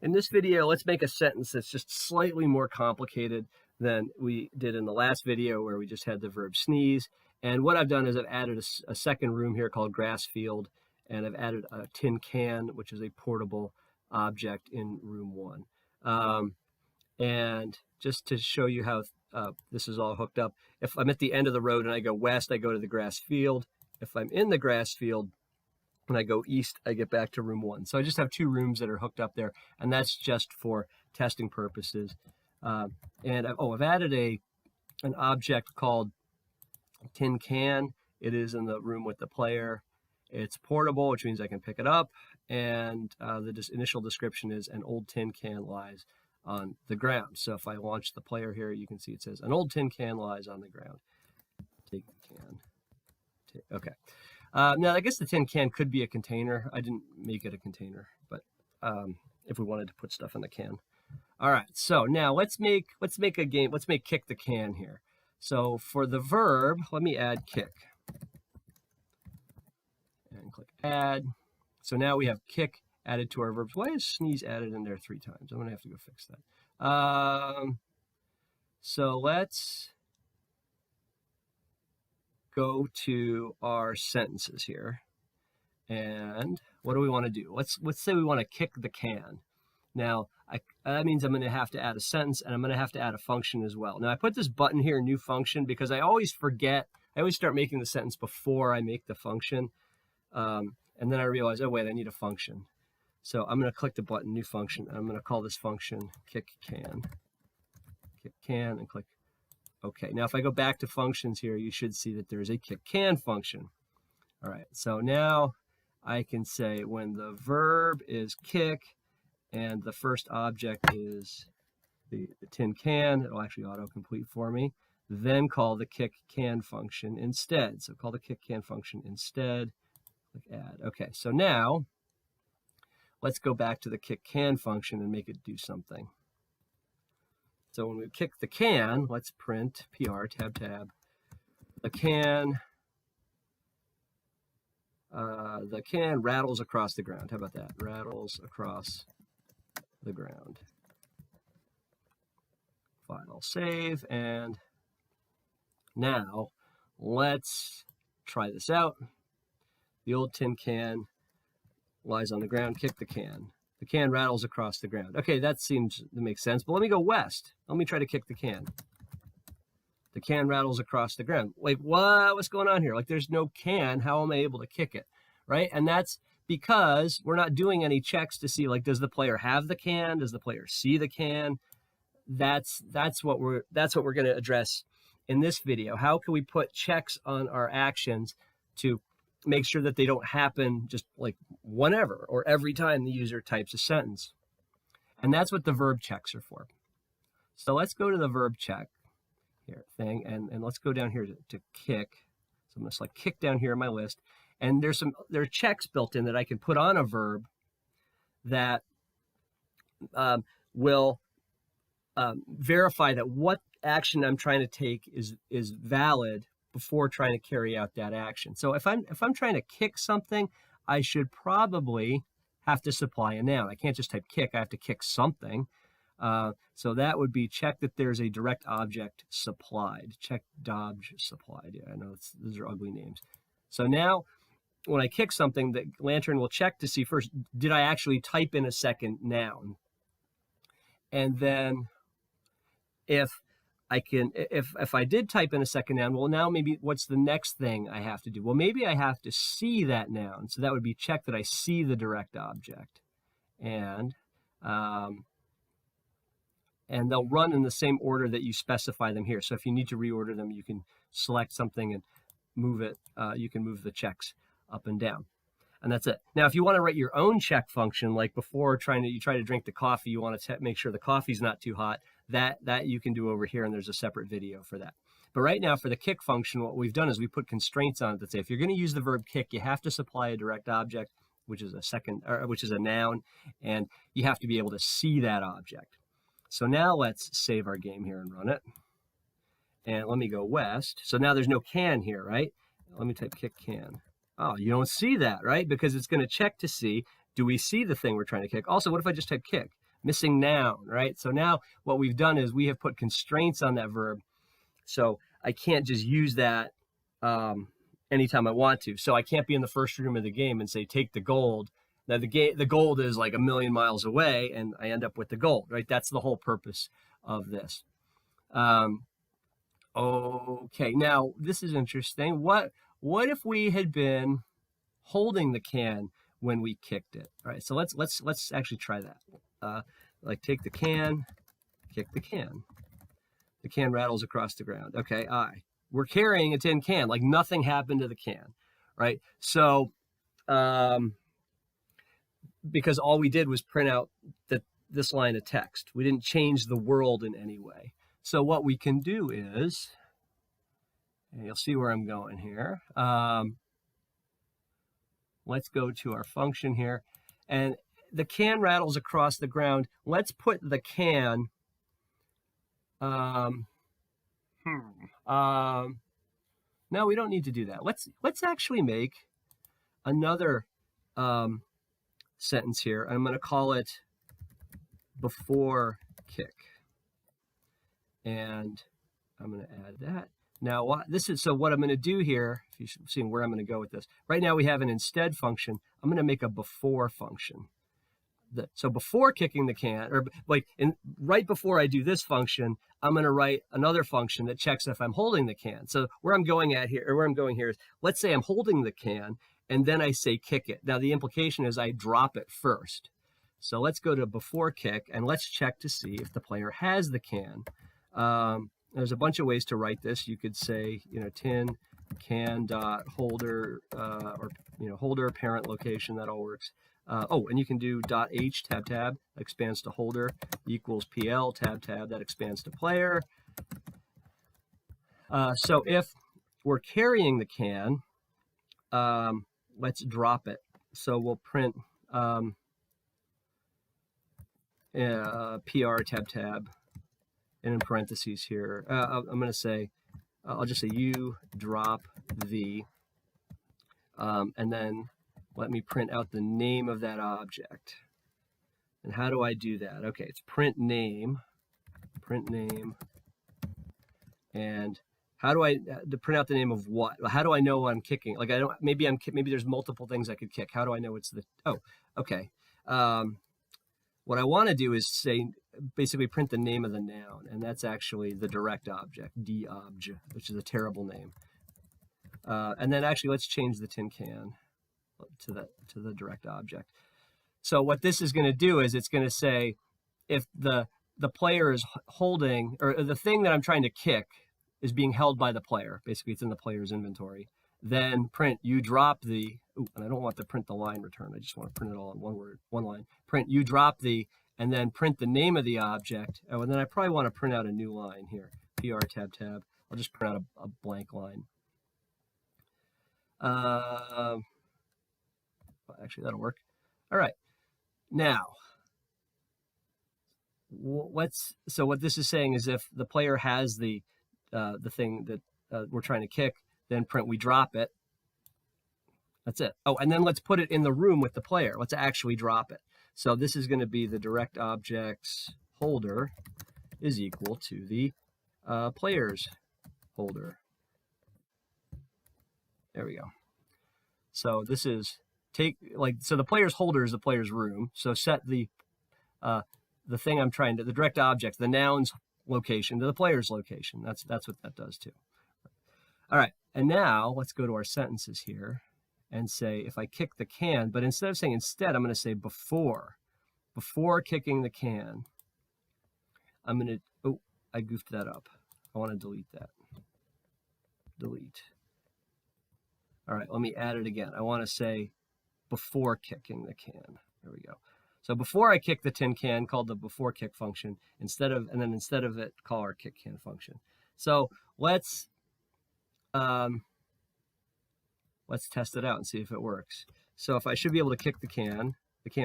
In this video, let's make a sentence that's just slightly more complicated than we did in the last video where we just had the verb sneeze. And what I've done is I've added a second room here called grass field, and I've added a tin can, which is a portable object in room 1. And just to show you how this is all hooked up, if I'm at the end of the road and I go west, I go to the grass field. If I'm in the grass field, when I go east, I get back to room 1. So I just have 2 rooms that are hooked up there, and that's just for testing purposes. And I've added an object called tin can. It is in the room with the player. It's portable, which means I can pick it up, and the initial description is an old tin can lies on the ground. So if I launch the player here, you can see it says an old tin can lies on the ground. Take the can. Okay. Now, I guess the tin can could be a container. I didn't make it a container, but if we wanted to put stuff in the can. All right, so now let's make a game. Let's make kick the can here. So for the verb, let me add kick. And click add. So now we have kick added to our verbs. Why is sneeze added in there 3 times? I'm going to have to go fix that. So let's go to our sentences here. And what do we want to do? Let's say we want to kick the can. Now, that means I'm going to have to add a sentence, and I'm going to have to add a function as well. Now, I put this button here, new function, because I always forget. I always start making the sentence before I make the function. And then I realize, oh, wait, I need a function. So I'm going to click the button, new function, and I'm going to call this function kick can. Kick can, and click OK. Now, if I go back to functions here, you should see that there's a kick can function. All right, so now I can say when the verb is kick and the first object is the tin can, it'll actually autocomplete for me, then call the kick can function instead. So call the kick can function instead. Click add. OK, so now let's go back to the kick can function and make it do something. So when we kick the can, let's print PR, tab, the can rattles across the ground. How about that? Rattles across the ground. File, save, and now let's try this out. The old tin can lies on the ground, kick the can. The can rattles across the ground. Okay, that seems to make sense, but let me go west. Let me try to kick the can. The can rattles across the ground. Like, what's going on here? Like, there's no can. How am I able to kick it, right? And that's because we're not doing any checks to see, like, does the player have the can? Does the player see the can? That's what we're going to address in this video. How can we put checks on our actions to make sure that they don't happen just like whenever or every time the user types a sentence? And that's what the verb checks are for. So let's go to the verb check here thing, and let's go down here to kick. So I'm going to select kick down here in my list, and there are checks built in that I can put on a verb that will verify that what action I'm trying to take is valid before trying to carry out that action. So if I'm trying to kick something, I should probably have to supply a noun. I can't just type kick. I have to kick something. So that would be check that there's a direct object supplied. Check dodge supplied. Yeah, I know those are ugly names. So now when I kick something, the lantern will check to see first, did I actually type in a second noun? And then if I did type in a second noun, well, now maybe what's the next thing I have to do? Well, maybe I have to see that noun. So that would be check that I see the direct object. And they'll run in the same order that you specify them here. So if you need to reorder them, you can select something and move it. You can move the checks up and down. And that's it. Now, if you want to write your own check function, like before you try to drink the coffee, you want to make sure the coffee's not too hot, that you can do over here, and there's a separate video for that. But right now, for the kick function, what we've done is we put constraints on it that say if you're going to use the verb kick, you have to supply a direct object, which is a noun, and you have to be able to see that object. So now let's save our game here and run it. And let me go west. So now there's no can here, right? Let me type kick can. Oh, you don't see that, right? Because it's going to check to see, do we see the thing we're trying to kick? Also, what if I just type kick? missing noun, right? So now what we've done is we have put constraints on that verb. So I can't just use that anytime I want to. So I can't be in the first room of the game and say, take the gold. Now the gold is like a million miles away and I end up with the gold, right? That's the whole purpose of this. Okay, now this is interesting. What if we had been holding the can when we kicked it? All right, so let's actually try that. Like take the can, kick the can. The can rattles across the ground. Okay, we're carrying a tin can, like nothing happened to the can, right? So, because all we did was print out this line of text. We didn't change the world in any way. So what we can do is, and you'll see where I'm going here. Let's go to our function here. And the can rattles across the ground. Let's put the can, no, we don't need to do that. Let's actually make another sentence here. I'm going to call it before kick. And I'm going to add that. Now, what I'm going to do here, if you should see where I'm going to go with this. Right now we have an instead function. I'm going to make a before function. So before kicking the can, or like right before I do this function, I'm going to write another function that checks if I'm holding the can. So where I'm going here is, let's say I'm holding the can, and then I say kick it. Now the implication is I drop it first. So let's go to before kick, and let's check to see if the player has the can. There's a bunch of ways to write this. You could say, tin can dot holder, or holder parent location. That all works. And you can do dot h tab that expands to holder equals pl tab that expands to player. So if we're carrying the can, let's drop it. So we'll print pr tab. And in parentheses here, I'm going to say, I'll just say you drop the, and then let me print out the name of that object. And how do I do that? Okay, it's print name. And how do I print out the name of what? How do I know I'm kicking? Like maybe there's multiple things I could kick. How do I know it's okay. What I want to do is say, basically print the name of the noun, and that's actually the direct object, dobj, which is a terrible name. And then actually let's change the tin can to the direct object. So what this is going to do is it's going to say if the player is holding, or the thing that I'm trying to kick is being held by the player, basically it's in the player's inventory, then print you drop the, and I don't want to print the line return, I just want to print it all in one line. Print you drop the, and then print the name of the object. Oh, and then I probably want to print out a new line here, pr tab. I'll just print out a blank line. Actually, that'll work. All right. Now, so what this is saying is if the player has the thing that we're trying to kick, then print we drop it. That's it. Oh, and then let's put it in the room with the player. Let's actually drop it. So this is going to be the direct objects holder is equal to the player's holder. There we go. So this is so the player's holder is the player's room. So set the thing I'm trying to, the direct object, the noun's location to the player's location. That's what that does too. All right, and now let's go to our sentences here and say if I kick the can, but instead of saying instead, I'm going to say before kicking the can, I'm going to, I goofed that up. I want to delete that. Delete. All right, let me add it again. I want to say before kicking the can. There we go. So before I kick the tin can, called the before kick function, instead of it, call our kick can function. So let's test it out and see if it works. So if I should be able to kick the can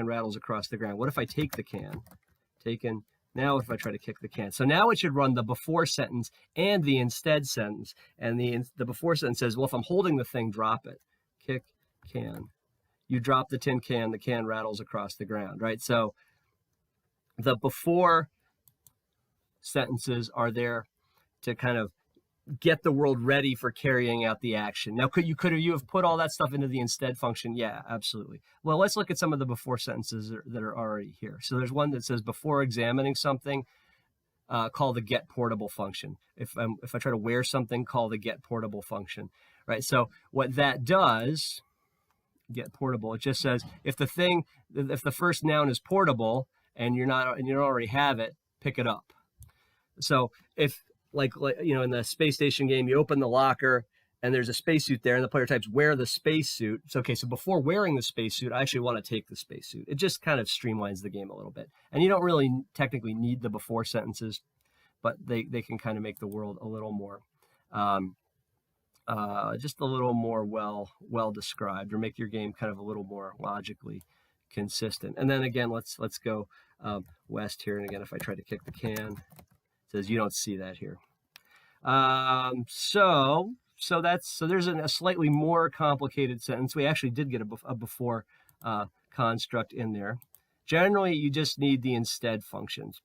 rattles across the ground. What if I take the can? Now if I try to kick the can. So now it should run the before sentence and the instead sentence. And the before sentence says, well, if I'm holding the thing, drop it. Kick can. You drop the tin can rattles across the ground, right? So the before sentences are there to kind of get the world ready for carrying out the action. Now, could you have put all that stuff into the instead function? Yeah, absolutely. Well, let's look at some of the before sentences that are already here. So there's one that says, before examining something, call the get portable function. If I try to wear something, call the get portable function, right? So what that does, get portable, it just says if the first noun is portable and you don't already have it, pick it up. So if like in the space station game, you open the locker and there's a spacesuit there and the player types wear the spacesuit. So, okay, so before wearing the spacesuit, I actually want to take the spacesuit. It just kind of streamlines the game a little bit. And you don't really technically need the before sentences, but they can kind of make the world a little more, just a little more well described, or make your game kind of a little more logically consistent. And then again, let's go west here. And again, if I try to kick the can, says you don't see that here. So there's a slightly more complicated sentence. We actually did get a before construct in there. Generally, you just need the instead functions.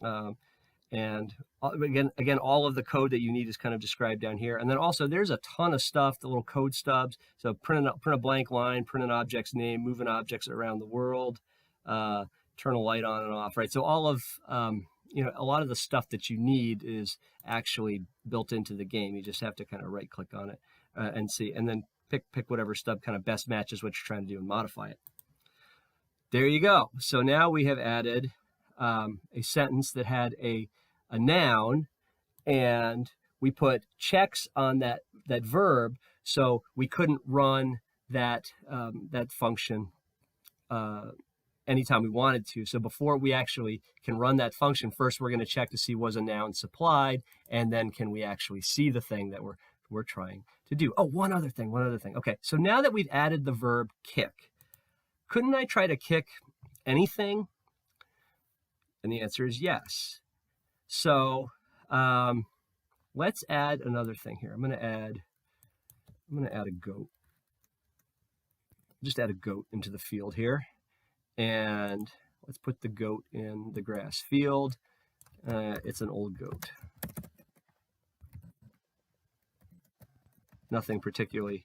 And again, all of the code that you need is kind of described down here. And then also there's a ton of stuff, the little code stubs. So print a blank line, print an object's name, moving objects around the world, turn a light on and off, right? So all of a lot of the stuff that you need is actually built into the game. You just have to kind of right click on it and see, and then pick whatever stub kind of best matches what you're trying to do and modify it. There you go. So now we have added a sentence that had a noun, and we put checks on that verb, so we couldn't run that function anytime we wanted to. So before we actually can run that function, first we're going to check to see was a noun supplied, and then can we actually see the thing that we're trying to do. Oh, one other thing. Okay, so now that we've added the verb kick, couldn't I try to kick anything? And the answer is yes. So let's add another thing here. I'm going to add a goat. Just add a goat into the field here. And let's put the goat in the grass field. It's an old goat. Nothing particularly,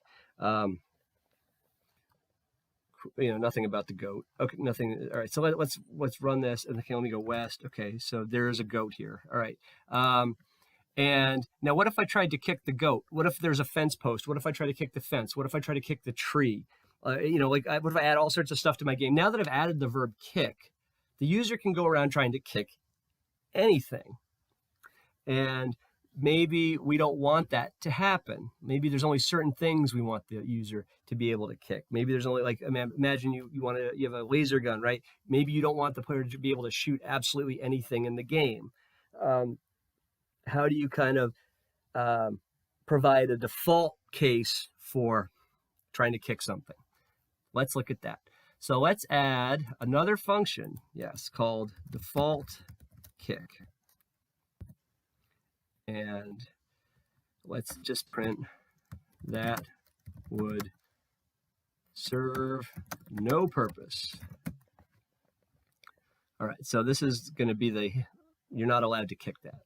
nothing about the goat. Okay, nothing. All right, so let's run this. And okay, let me go west. Okay, so there's a goat here. All right. And now what if I tried to kick the goat? What if there's a fence post? What if I try to kick the fence? What if I try to kick the tree? What if I add all sorts of stuff to my game? Now that I've added the verb kick, the user can go around trying to kick anything. And maybe we don't want that to happen. Maybe there's only certain things we want the user to be able to kick. Maybe there's only, imagine you have a laser gun, right? Maybe you don't want the player to be able to shoot absolutely anything in the game. How do you kind of provide a default case for trying to kick something? Let's look at that. So let's add another function, yes, called default kick. And let's just print that would serve no purpose. All right, so this is going to be you're not allowed to kick that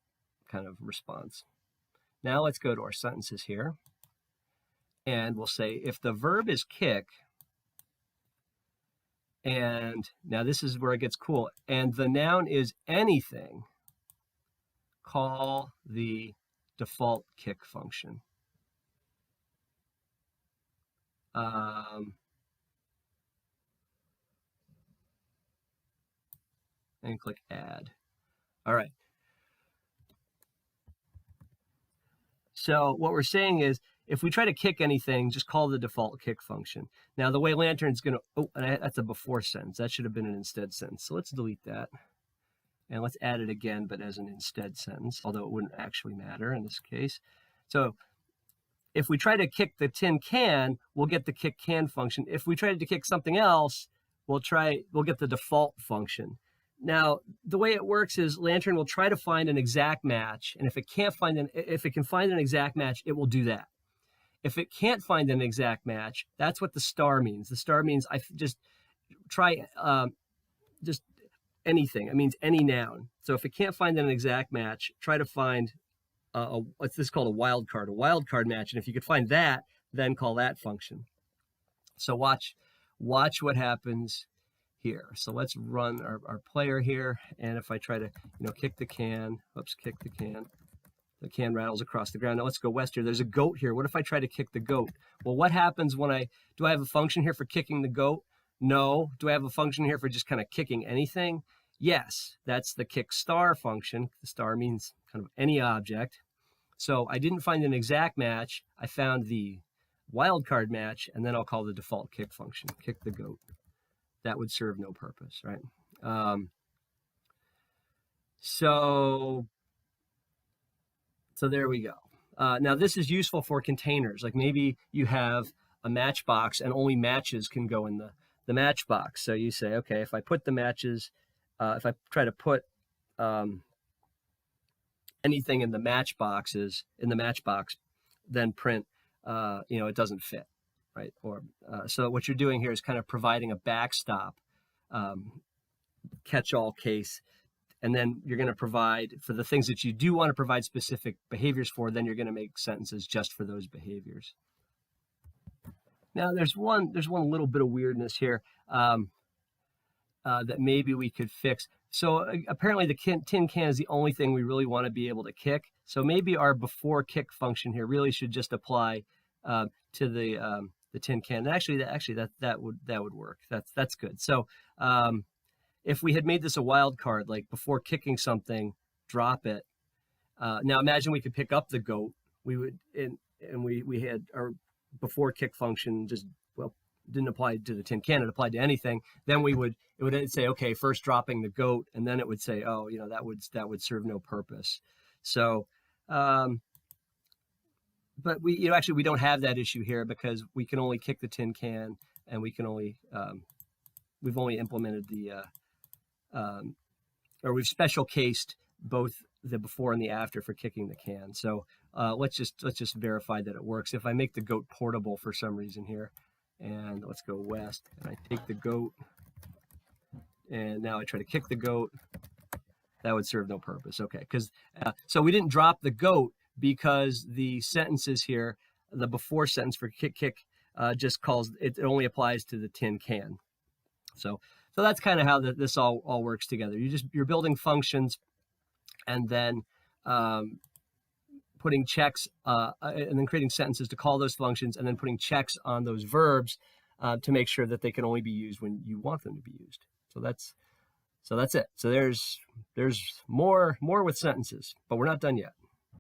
kind of response. Now let's go to our sentences here. And we'll say if the verb is kick, and now this is where it gets cool, and the noun is anything, call the default kick function. And click add. All right. So what we're saying is, if we try to kick anything, just call the default kick function. Now, the way Lantern's going to, that's a before sentence. That should have been an instead sentence. So let's delete that. And let's add it again, but as an instead sentence, although it wouldn't actually matter in this case. So if we try to kick the tin can, we'll get the kick can function. If we try to kick something else, we'll get the default function. Now, the way it works is Lantern will try to find an exact match, and if it can find an exact match, it will do that. If it can't find an exact match, that's what the star means. The star means I just anything. It means any noun. So if it can't find an exact match, try to find what's this called, a wildcard match. And if you could find that, then call that function. So watch what happens here. So let's run our player here. And if I try to, kick the can, kick the can rattles across the ground. Now let's go west here. There's a goat here. What if I try to kick the goat? Well, what happens when do I have a function here for kicking the goat? No. Do I have a function here for just kind of kicking anything? Yes, that's the kick star function. The star means kind of any object. So I didn't find an exact match. I found the wildcard match, and then I'll call the default kick function, kick the goat. That would serve no purpose, right? So there we go. Now this is useful for containers. Like maybe you have a matchbox and only matches can go in the matchbox. So you say, okay, if I put the matches, if I try to put anything in the matchbox, then print, it doesn't fit, right? Or so what you're doing here is kind of providing a backstop, catch-all case. And then you're going to provide for the things that you do want to provide specific behaviors for, then you're going to make sentences just for those behaviors. Now there's one little bit of weirdness here that maybe we could fix. So apparently the tin can is the only thing we really want to be able to kick. So maybe our before kick function here really should just apply to the tin can. And actually that would work. That's good. So if we had made this a wildcard, like before kicking something, drop it. Now imagine we could pick up the goat. We would, and we had our before kick function didn't apply to the tin can. It applied to anything. Then it would say, okay, first dropping the goat, and then it would say, oh, that would serve no purpose. So, but we we don't have that issue here because we can only kick the tin can, and we can only we've only implemented the or we've special cased both the before and the after for kicking the can. So let's just verify that it works. If I make the goat portable for some reason here, and let's go west, and I take the goat, and now I try to kick the goat, that would serve no purpose. Okay, because so we didn't drop the goat because the sentences here, the before sentence for kick just calls it only applies to the tin can. So that's kind of how this all works together. You're building functions, and then putting checks, and then creating sentences to call those functions, and then putting checks on those verbs to make sure that they can only be used when you want them to be used. So that's it. So there's more with sentences, but we're not done yet.